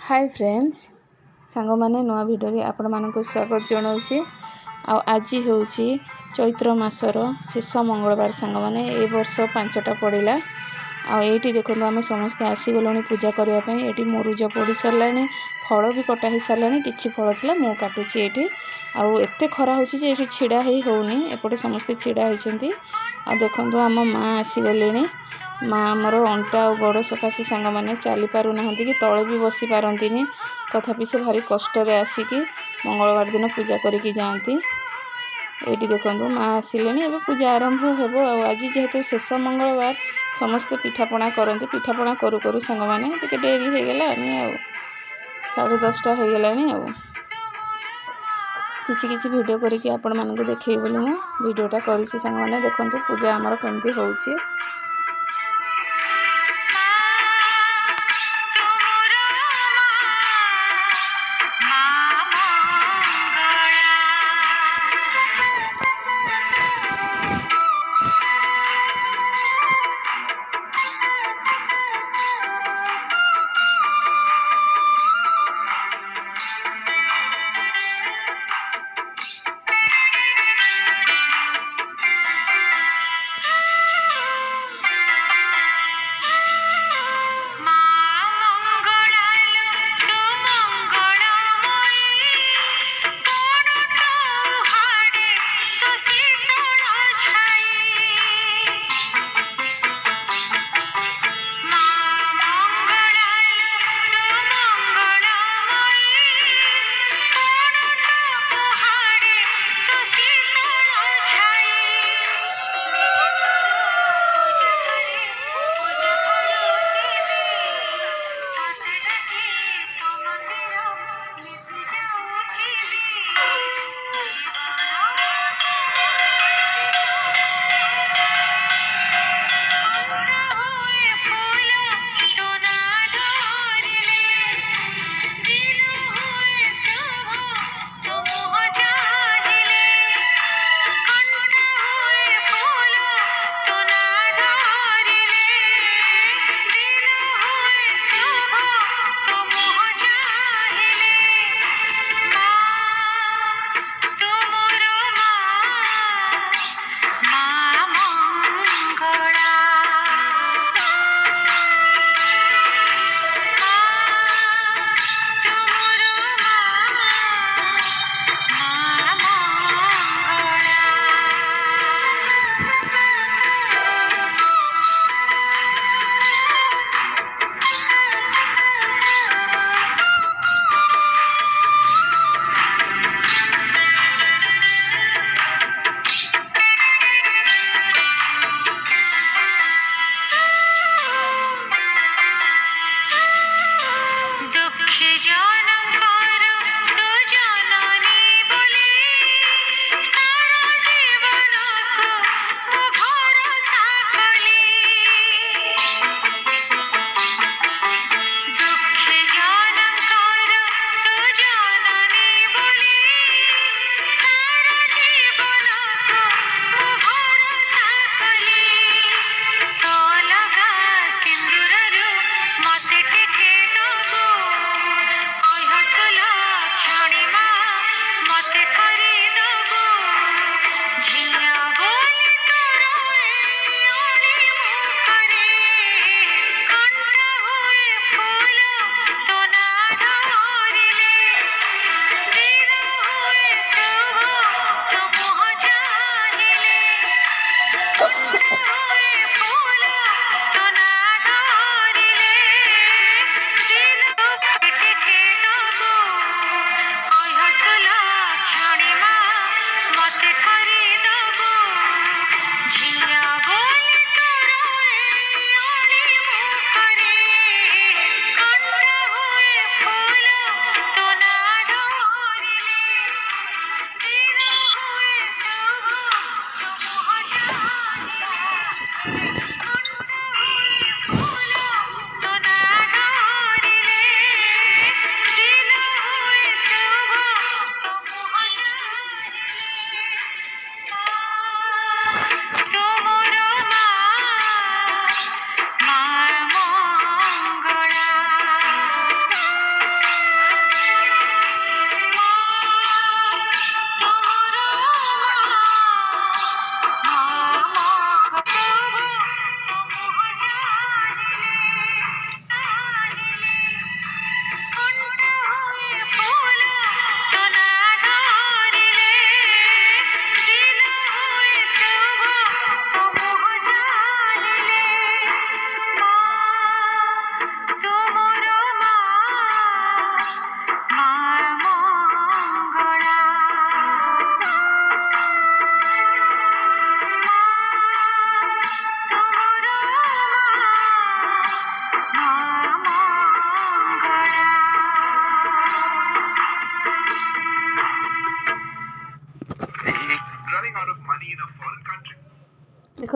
Hi friends सांग माने नुआ वीडियो रे आपण मानक स्वागत जनाऊँगी। आज हूँ चैत्र मासर शेष मंगलवार सांग माने ए वर्ष 5टा पड़िला। आठी देखो आम समस्ते आसीगलु पूजा करने ये मुरुज पड़ सारा फल भी कटा हो सारा कि फल था मु काटुची ये आते खरा हो छिड़ा ही होनी एपटे समस्ते छिड़ा होती। देखो आम माँ आसीगले माँ आमर अंटा और गोड़ सकाशे सांग मैंने चली पार ना कि तले भी बसी पारती तथापि से भारी कष्ट आसिकी मंगलवार दिन पूजा करके जाती। ये देखो माँ आसिले पूजा आरंभ हो। आज जेहेतु शेष मंगलवार समस्ते पिठापणा करते पिठापणा करू करू सांग मैंने डेरी हो गला 10:30 हो गला। किछि वीडियो करके आपण मानक देखिए बोली मु वीडियोटा करिछि सांग मैंने देखो पूजा आमर केमती होउछि।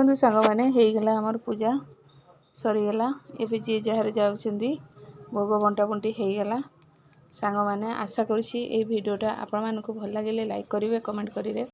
देखंतु सांग माने हेगला हमर पूजा सरीगला एबे जे जहार जाउछंदी भोग बंटा बंटी हेगला सांग माने आशा करूछी ए वीडियोटा आपण मानको भल लागिले लाइक करिवे कमेंट करिवे।